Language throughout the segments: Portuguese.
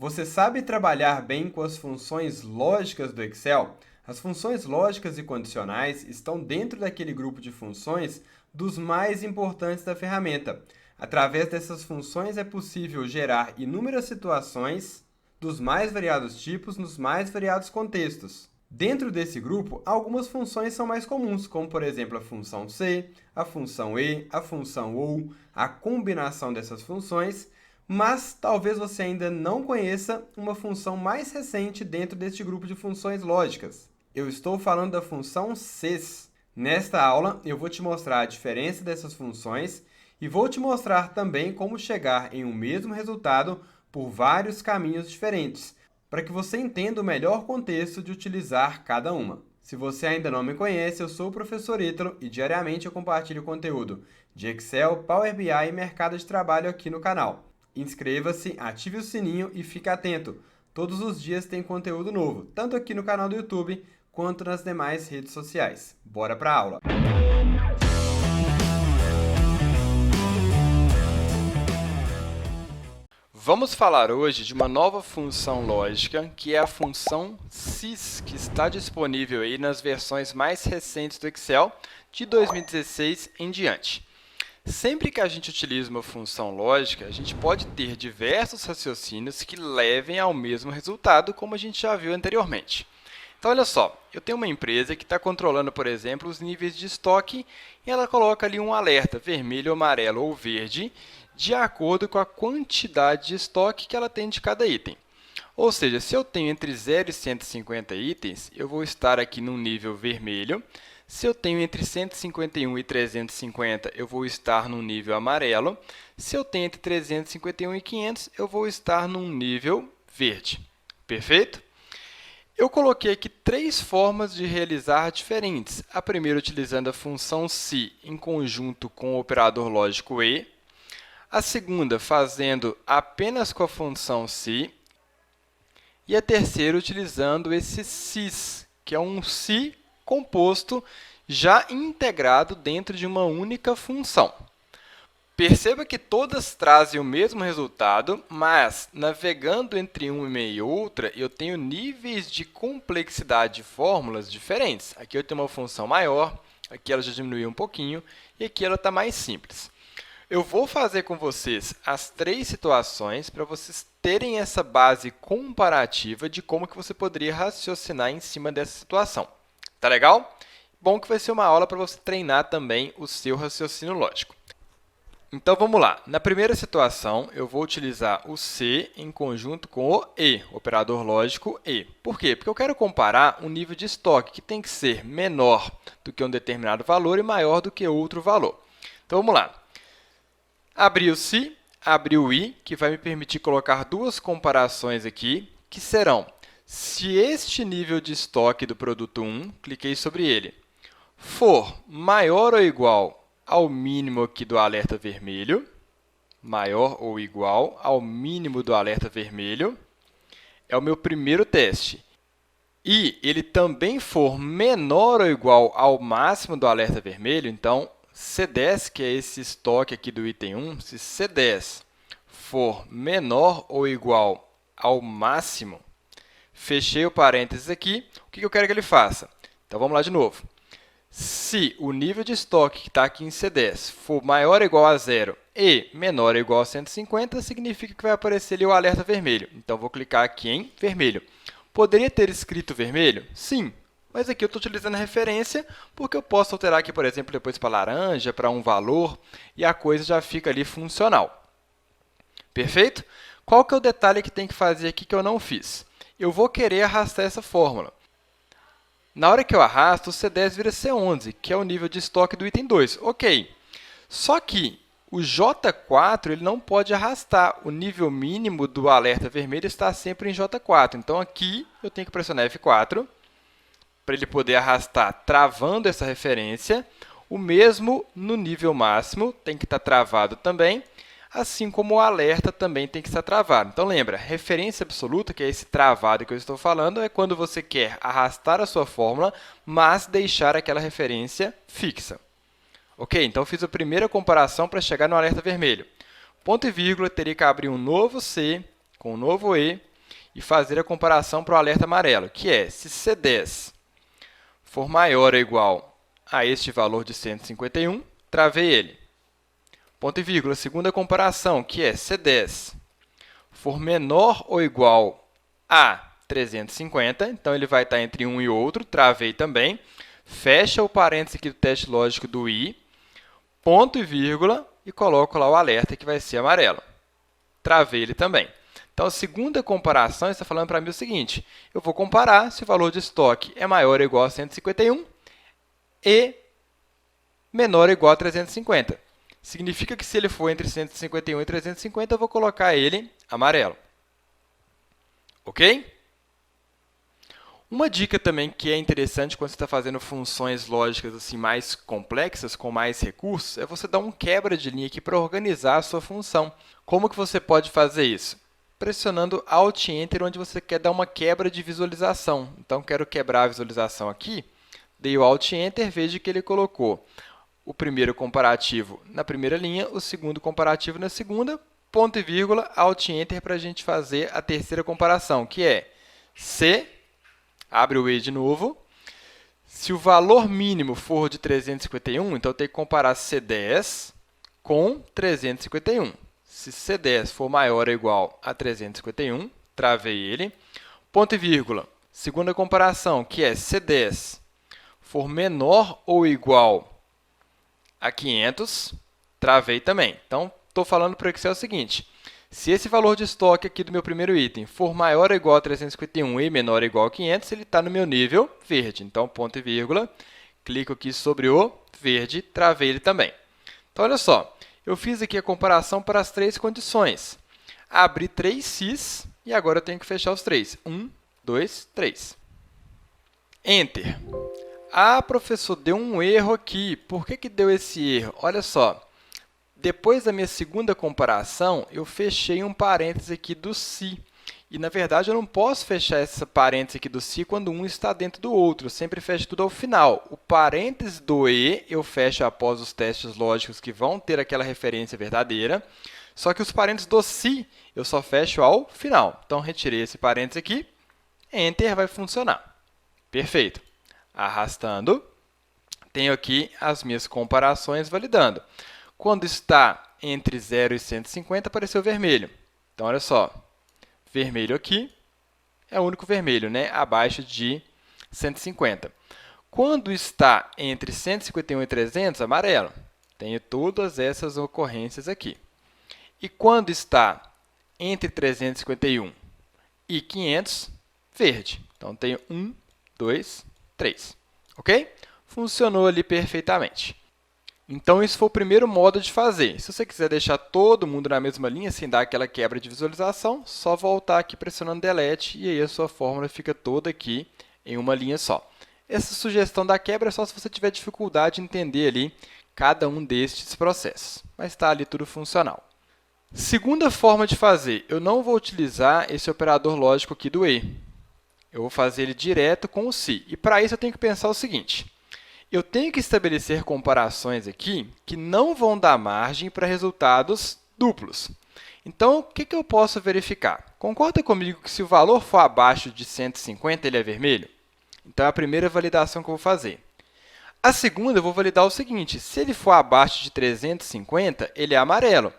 Você sabe trabalhar bem com as funções lógicas do Excel? As funções lógicas e condicionais estão dentro daquele grupo de funções dos mais importantes da ferramenta. Através dessas funções é possível gerar inúmeras situações dos mais variados tipos nos mais variados contextos. Dentro desse grupo, algumas funções são mais comuns, como por exemplo a função C, a função E, a função OU, a combinação dessas funções, mas talvez você ainda não conheça uma função mais recente dentro deste grupo de funções lógicas. Eu estou falando da função sys. Nesta aula, eu vou te mostrar a diferença dessas funções e vou te mostrar também como chegar em um mesmo resultado por vários caminhos diferentes, para que você entenda o melhor contexto de utilizar cada uma. Se você ainda não me conhece, eu sou o professor Ítalo e diariamente eu compartilho conteúdo de Excel, Power BI e mercado de trabalho aqui no canal. Inscreva-se, ative o sininho e fique atento. Todos os dias tem conteúdo novo, tanto aqui no canal do YouTube quanto nas demais redes sociais. Bora para a aula! Vamos falar hoje de uma nova função lógica, que é a função sys, que está disponível aí nas versões mais recentes do Excel, de 2016 em diante. Sempre que a gente utiliza uma função lógica, a gente pode ter diversos raciocínios que levem ao mesmo resultado, como a gente já viu anteriormente. Então, olha só, eu tenho uma empresa que está controlando, por exemplo, os níveis de estoque e ela coloca ali um alerta vermelho, amarelo ou verde de acordo com a quantidade de estoque que ela tem de cada item. Ou seja, se eu tenho entre 0 e 150 itens, eu vou estar aqui no nível vermelho. Se eu tenho entre 151 e 350, eu vou estar no nível amarelo. Se eu tenho entre 351 e 500, eu vou estar no nível verde. Perfeito? Eu coloquei aqui três formas de realizar diferentes. A primeira utilizando a função SI em conjunto com o operador lógico E. A segunda fazendo apenas com a função SI. E a terceira utilizando esse sys, que é um SI composto já integrado dentro de uma única função. Perceba que todas trazem o mesmo resultado, mas navegando entre uma e outra, eu tenho níveis de complexidade de fórmulas diferentes. Aqui eu tenho uma função maior, aqui ela já diminuiu um pouquinho e aqui ela está mais simples. Eu vou fazer com vocês as três situações para vocês terem essa base comparativa de como que você poderia raciocinar em cima dessa situação. Tá legal? Bom que vai ser uma aula para você treinar também o seu raciocínio lógico. Então, vamos lá. Na primeira situação, eu vou utilizar o C em conjunto com o E, operador lógico E. Por quê? Porque eu quero comparar um nível de estoque que tem que ser menor do que um determinado valor e maior do que outro valor. Então, vamos lá. Abri o SI, abri o I, que vai me permitir colocar duas comparações aqui, que serão, se este nível de estoque do produto 1, cliquei sobre ele, for maior ou igual ao mínimo aqui do alerta vermelho, maior ou igual ao mínimo do alerta vermelho, é o meu primeiro teste. E ele também for menor ou igual ao máximo do alerta vermelho, então, C10, que é esse estoque aqui do item 1, se C10 for menor ou igual ao máximo, fechei o parênteses aqui, o que eu quero que ele faça? Então, vamos lá de novo. Se o nível de estoque que está aqui em C10 for maior ou igual a 0 e menor ou igual a 150, significa que vai aparecer ali o alerta vermelho. Então, vou clicar aqui em vermelho. Poderia ter escrito vermelho? Sim. Mas aqui eu estou utilizando a referência porque eu posso alterar aqui, por exemplo, depois para laranja, para um valor, e a coisa já fica ali funcional. Perfeito? Qual que é o detalhe que tem que fazer aqui que eu não fiz? Eu vou querer arrastar essa fórmula. Na hora que eu arrasto, o C10 vira C11, que é o nível de estoque do item 2. Ok. Só que o J4 ele não pode arrastar. O nível mínimo do alerta vermelho está sempre em J4. Então, aqui eu tenho que pressionar F4 para ele poder arrastar travando essa referência. O mesmo no nível máximo, tem que estar travado também, assim como o alerta também tem que estar travado. Então, lembra, referência absoluta, que é esse travado que eu estou falando, é quando você quer arrastar a sua fórmula, mas deixar aquela referência fixa. Ok, então fiz a primeira comparação para chegar no alerta vermelho. Ponto e vírgula, teria que abrir um novo C com um novo E, e fazer a comparação para o alerta amarelo, que é se C10 for maior ou igual a este valor de 151, travei ele. Ponto e vírgula, segunda comparação, que é C10 for menor ou igual a 350, então ele vai estar entre um e outro, travei também. Fecha o parênteses aqui do teste lógico do I, ponto e vírgula, e coloco lá o alerta que vai ser amarelo. Travei ele também. Então, a segunda comparação está falando para mim o seguinte: eu vou comparar se o valor de estoque é maior ou igual a 151 e menor ou igual a 350. Significa que se ele for entre 151 e 350, eu vou colocar ele amarelo. Ok? Uma dica também que é interessante quando você está fazendo funções lógicas assim, mais complexas, com mais recursos, é você dar um quebra de linha aqui para organizar a sua função. Como que você pode fazer isso? Pressionando Alt e Enter, onde você quer dar uma quebra de visualização. Então, quero quebrar a visualização aqui, dei o Alt e Enter, veja que ele colocou o primeiro comparativo na primeira linha, o segundo comparativo na segunda, ponto e vírgula, Alt e Enter para a gente fazer a terceira comparação, que é C, abre o E de novo, se o valor mínimo for de 351, então eu tenho que comparar C10 com 351. Se C10 for maior ou igual a 351, travei ele, ponto e vírgula, segunda comparação, que é C10 for menor ou igual a 500, travei também. Então, estou falando para o Excel o seguinte: se esse valor de estoque aqui do meu primeiro item for maior ou igual a 351 e menor ou igual a 500, ele está no meu nível verde. Então, ponto e vírgula, clico aqui sobre o verde, travei ele também. Então, olha só, eu fiz aqui a comparação para as três condições. Abri 3 Cs e agora eu tenho que fechar os três. 1, 2, 3. Enter. Ah, professor, deu um erro aqui. Por que deu esse erro? Olha só, depois da minha segunda comparação, eu fechei um parêntese aqui do se. E, na verdade, eu não posso fechar essa parêntese aqui do se quando um está dentro do outro. Eu sempre fecho tudo ao final. O parêntese do e eu fecho após os testes lógicos que vão ter aquela referência verdadeira. Só que os parênteses do se eu só fecho ao final. Então, retirei esse parêntese aqui. Enter vai funcionar. Perfeito. Arrastando, tenho aqui as minhas comparações validando. Quando está entre 0 e 150, apareceu vermelho. Então, olha só, vermelho aqui é o único vermelho, né? Abaixo de 150. Quando está entre 151 e 300, amarelo. Tenho todas essas ocorrências aqui. E quando está entre 351 e 500, verde. Então, tenho 1, 2, 3. Ok? Funcionou ali perfeitamente. Então, esse foi o primeiro modo de fazer. Se você quiser deixar todo mundo na mesma linha, sem dar aquela quebra de visualização, só voltar aqui pressionando Delete e aí a sua fórmula fica toda aqui em uma linha só. Essa sugestão da quebra é só se você tiver dificuldade de entender ali cada um destes processos. Mas está ali tudo funcional. Segunda forma de fazer, eu não vou utilizar esse operador lógico aqui do E. Eu vou fazer ele direto com o se. E para isso eu tenho que pensar o seguinte: eu tenho que estabelecer comparações aqui que não vão dar margem para resultados duplos. Então, o que eu posso verificar? Concorda comigo que se o valor for abaixo de 150, ele é vermelho? Então, é a primeira validação que eu vou fazer. A segunda, eu vou validar o seguinte: se ele for abaixo de 350, ele é amarelo.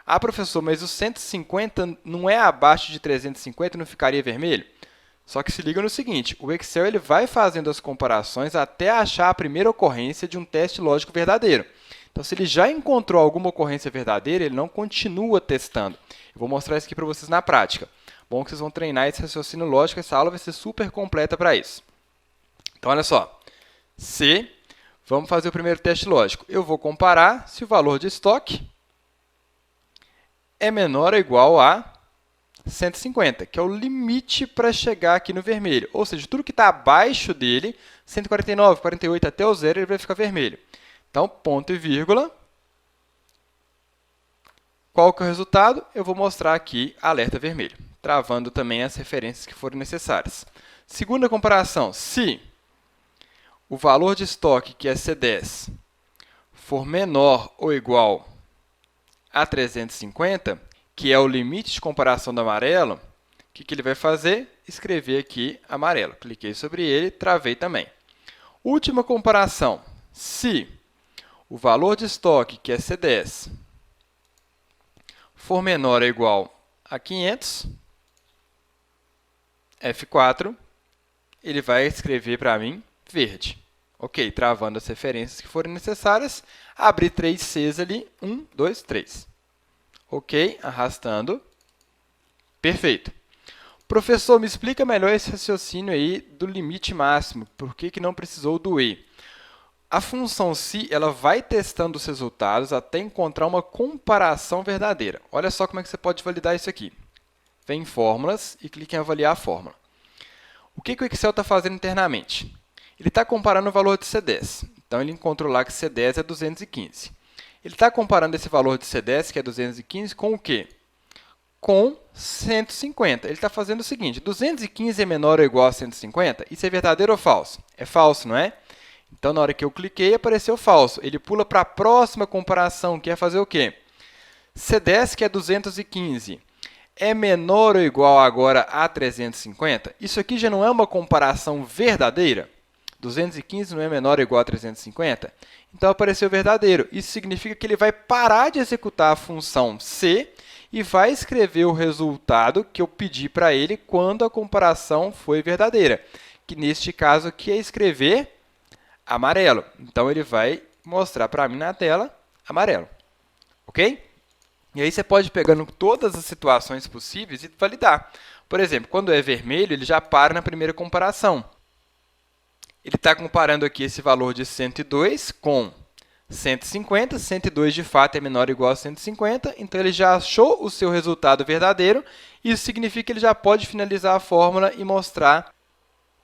Ah, professor, mas o 150 não é abaixo de 350 e não ficaria vermelho? Só que se liga no seguinte: o Excel ele vai fazendo as comparações até achar a primeira ocorrência de um teste lógico verdadeiro. Então, se ele já encontrou alguma ocorrência verdadeira, ele não continua testando. Eu vou mostrar isso aqui para vocês na prática. Bom que vocês vão treinar esse raciocínio lógico, essa aula vai ser super completa para isso. Então, olha só. Se, vamos fazer o primeiro teste lógico. Eu vou comparar se o valor de estoque é menor ou igual a 150, que é o limite para chegar aqui no vermelho. Ou seja, tudo que está abaixo dele, 149, 48 até o zero, ele vai ficar vermelho. Então, ponto e vírgula. Qual que é o resultado? Eu vou mostrar aqui alerta vermelho, travando também as referências que forem necessárias. Segunda comparação, se o valor de estoque, que é C10, for menor ou igual a 350, que é o limite de comparação do amarelo, que ele vai fazer? Escrever aqui amarelo. Cliquei sobre ele, travei também. Última comparação. Se o valor de estoque, que é C10, for menor ou igual a 500, F4, ele vai escrever para mim verde. Ok, travando as referências que forem necessárias, abrir 3 Cs ali, 1, 2, 3. Ok, arrastando. Perfeito. Professor, me explica melhor esse raciocínio aí do limite máximo. Por que não precisou do E? A função se, ela vai testando os resultados até encontrar uma comparação verdadeira. Olha só como é que você pode validar isso aqui. Vem em fórmulas e clique em avaliar a fórmula. O que o Excel está fazendo internamente? Ele está comparando o valor de C10. Então, ele encontrou lá que C10 é 215. Ele está comparando esse valor de C10, que é 215, com o quê? Com 150. Ele está fazendo o seguinte, 215 é menor ou igual a 150? Isso é verdadeiro ou falso? É falso, não é? Então, na hora que eu cliquei, apareceu falso. Ele pula para a próxima comparação, que é fazer o quê? C10, que é 215, é menor ou igual agora a 350? Isso aqui já não é uma comparação verdadeira? 215 não é menor ou igual a 350? Então, apareceu verdadeiro. Isso significa que ele vai parar de executar a função C e vai escrever o resultado que eu pedi para ele quando a comparação foi verdadeira, que neste caso aqui é escrever amarelo. Então, ele vai mostrar para mim na tela amarelo. Ok? E aí você pode ir pegando todas as situações possíveis e validar. Por exemplo, quando é vermelho, ele já para na primeira comparação. Ele está comparando aqui esse valor de 102 com 150. 102 de fato é menor ou igual a 150, então ele já achou o seu resultado verdadeiro. Isso significa que ele já pode finalizar a fórmula e mostrar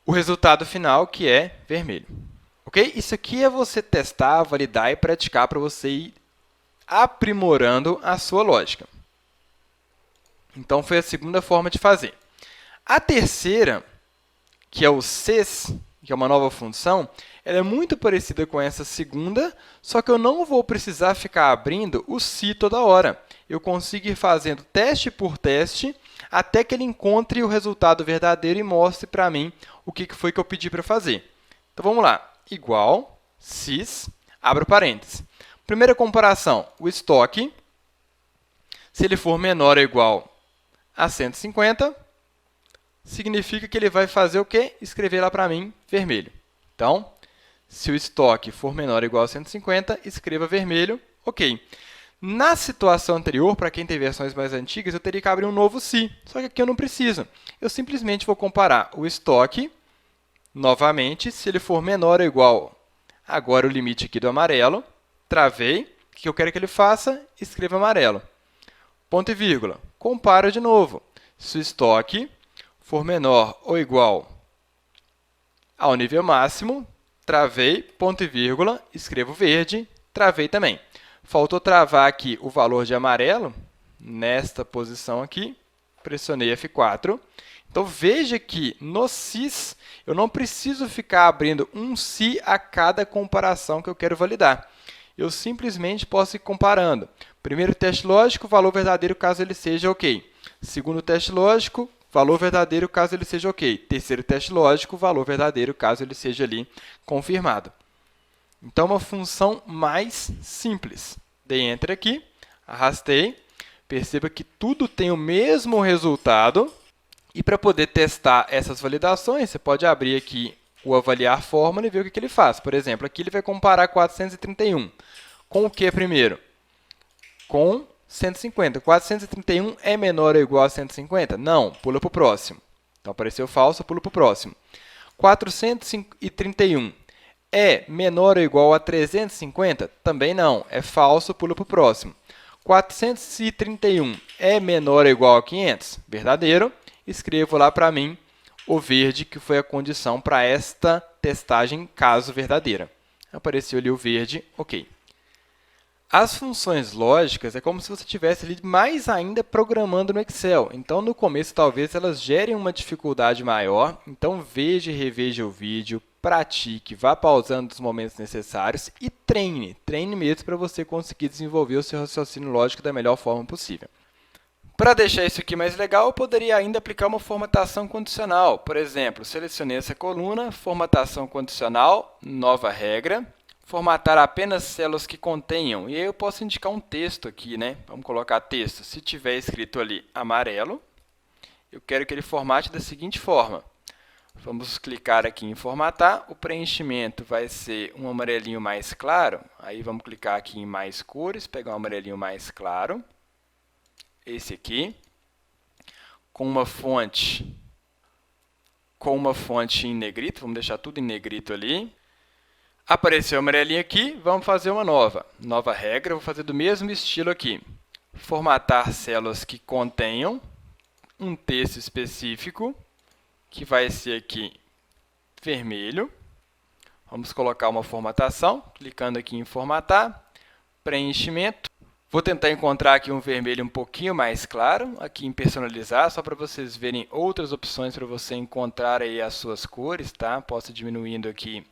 o resultado final, que é vermelho. Ok? Isso aqui é você testar, validar e praticar para você ir aprimorando a sua lógica. Então, foi a segunda forma de fazer. A terceira, que é o CES, que é uma nova função, ela é muito parecida com essa segunda, só que eu não vou precisar ficar abrindo o se toda hora. Eu consigo ir fazendo teste por teste até que ele encontre o resultado verdadeiro e mostre para mim o que foi que eu pedi para fazer. Então, vamos lá. Igual, sys, abro parênteses. Primeira comparação, o estoque, se ele for menor ou igual a 150, significa que ele vai fazer o quê? Escrever lá para mim, vermelho. Então, se o estoque for menor ou igual a 150, escreva vermelho, ok. Na situação anterior, para quem tem versões mais antigas, eu teria que abrir um novo se, só que aqui eu não preciso. Eu simplesmente vou comparar o estoque, novamente, se ele for menor ou igual, agora o limite aqui do amarelo, travei, o que eu quero que ele faça? Escreva amarelo. Ponto e vírgula. Comparo de novo. Se o estoque for menor ou igual ao nível máximo, travei, ponto e vírgula, escrevo verde, travei também. Faltou travar aqui o valor de amarelo, nesta posição aqui, pressionei F4. Então, veja que no sys, eu não preciso ficar abrindo um se a cada comparação que eu quero validar. Eu simplesmente posso ir comparando. Primeiro teste lógico, valor verdadeiro caso ele seja ok. Segundo teste lógico, valor verdadeiro caso ele seja ok. Terceiro teste lógico, valor verdadeiro caso ele seja ali confirmado. Então, uma função mais simples. Dei Enter aqui, arrastei. Perceba que tudo tem o mesmo resultado. E para poder testar essas validações, você pode abrir aqui o avaliar fórmula e ver o que ele faz. Por exemplo, aqui ele vai comparar 431. Com o que primeiro? Com 150. 431 é menor ou igual a 150? Não, pula para o próximo. Então, apareceu falso, pula para o próximo. 431 é menor ou igual a 350? Também não, é falso, pula para o próximo. 431 é menor ou igual a 500? Verdadeiro. Escrevo lá para mim o verde, que foi a condição para esta testagem, caso verdadeira. Apareceu ali o verde, ok. As funções lógicas é como se você estivesse ali mais ainda programando no Excel. Então, no começo, talvez elas gerem uma dificuldade maior. Então, veja e reveja o vídeo, pratique, vá pausando os momentos necessários e treine. Treine mesmo para você conseguir desenvolver o seu raciocínio lógico da melhor forma possível. Para deixar isso aqui mais legal, eu poderia ainda aplicar uma formatação condicional. Por exemplo, selecionei essa coluna, formatação condicional, nova regra, formatar apenas células que contenham. E aí eu posso indicar um texto aqui, né? Vamos colocar texto. Se tiver escrito ali amarelo, eu quero que ele formate da seguinte forma. Vamos clicar aqui em formatar. O preenchimento vai ser um amarelinho mais claro. Aí vamos clicar aqui em mais cores, pegar um amarelinho mais claro. Esse aqui, com uma fonte em negrito, vamos deixar tudo em negrito ali. Apareceu o amarelinho aqui, vamos fazer uma nova regra, vou fazer do mesmo estilo aqui. Formatar células que contenham um texto específico, que vai ser aqui vermelho. Vamos colocar uma formatação, clicando aqui em formatar, preenchimento. Vou tentar encontrar aqui um vermelho um pouquinho mais claro, aqui em personalizar, só para vocês verem outras opções para você encontrar aí as suas cores, tá? Posso ir diminuindo aqui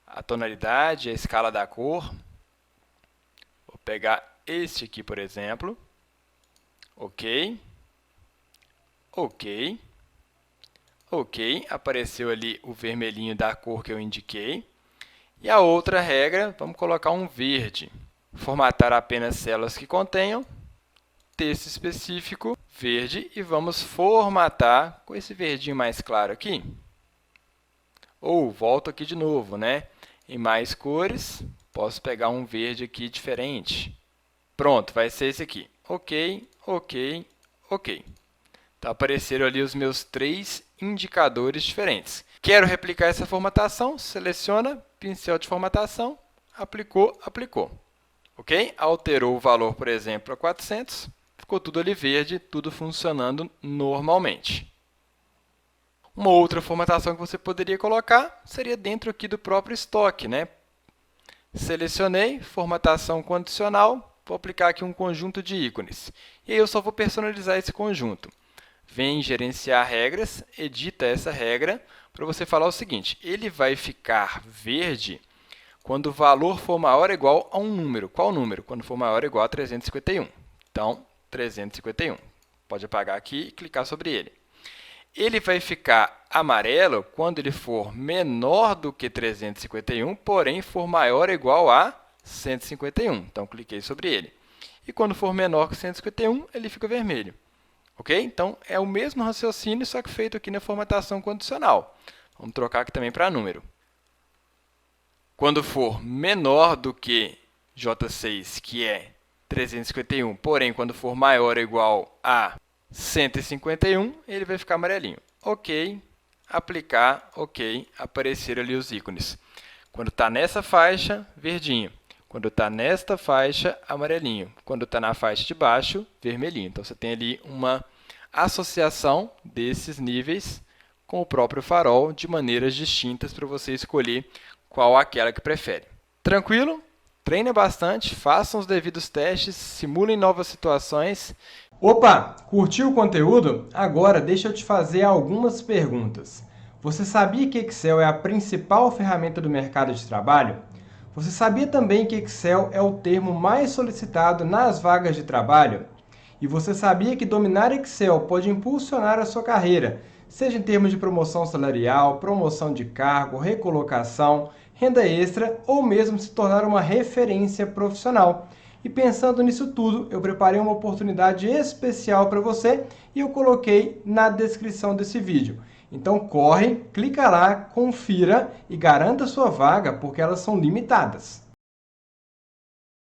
a tonalidade, a escala da cor. Vou pegar este aqui, por exemplo. Ok. Ok. Ok. Apareceu ali o vermelhinho da cor que eu indiquei. E a outra regra, vamos colocar um verde. Formatar apenas células que contenham texto específico, verde, e vamos formatar com esse verdinho mais claro aqui. Ou, volto aqui de novo, né? Em mais cores, posso pegar um verde aqui diferente. Pronto, vai ser esse aqui. Ok, ok, ok. Então, apareceram ali os meus 3 indicadores diferentes. Quero replicar essa formatação, seleciona, pincel de formatação, aplicou, aplicou. Ok? Alterou o valor, por exemplo, para 400, ficou tudo ali verde, tudo funcionando normalmente. Uma outra formatação que você poderia colocar seria dentro aqui do próprio estoque, né? Selecionei, formatação condicional, vou aplicar aqui um conjunto de ícones. E aí eu só vou personalizar esse conjunto. Vem em gerenciar regras, edita essa regra, para você falar o seguinte, ele vai ficar verde quando o valor for maior ou igual a um número. Qual número? Quando for maior ou igual a 351. Então, 351. Pode apagar aqui e clicar sobre ele. Ele vai ficar amarelo quando ele for menor do que 351, porém for maior ou igual a 151. Então, cliquei sobre ele. E quando for menor que 151, ele fica vermelho. Ok? Então, é o mesmo raciocínio, só que feito aqui na formatação condicional. Vamos trocar aqui também para número. Quando for menor do que J6, que é 351, porém, quando for maior ou igual a 151, ele vai ficar amarelinho. Ok, aplicar, ok, apareceram ali os ícones. Quando está nessa faixa, verdinho. Quando está nesta faixa, amarelinho. Quando está na faixa de baixo, vermelhinho. Então, você tem ali uma associação desses níveis com o próprio farol de maneiras distintas para você escolher qual aquela que prefere. Tranquilo? Treine bastante, façam os devidos testes, simulem novas situações. Opa! Curtiu o conteúdo? Agora deixa eu te fazer algumas perguntas. Você sabia que Excel é a principal ferramenta do mercado de trabalho? Você sabia também que Excel é o termo mais solicitado nas vagas de trabalho? E você sabia que dominar Excel pode impulsionar a sua carreira, seja em termos de promoção salarial, promoção de cargo, recolocação, renda extra ou mesmo se tornar uma referência profissional? E pensando nisso tudo, eu preparei uma oportunidade especial para você e eu coloquei na descrição desse vídeo. Então corre, clica lá, confira e garanta sua vaga porque elas são limitadas.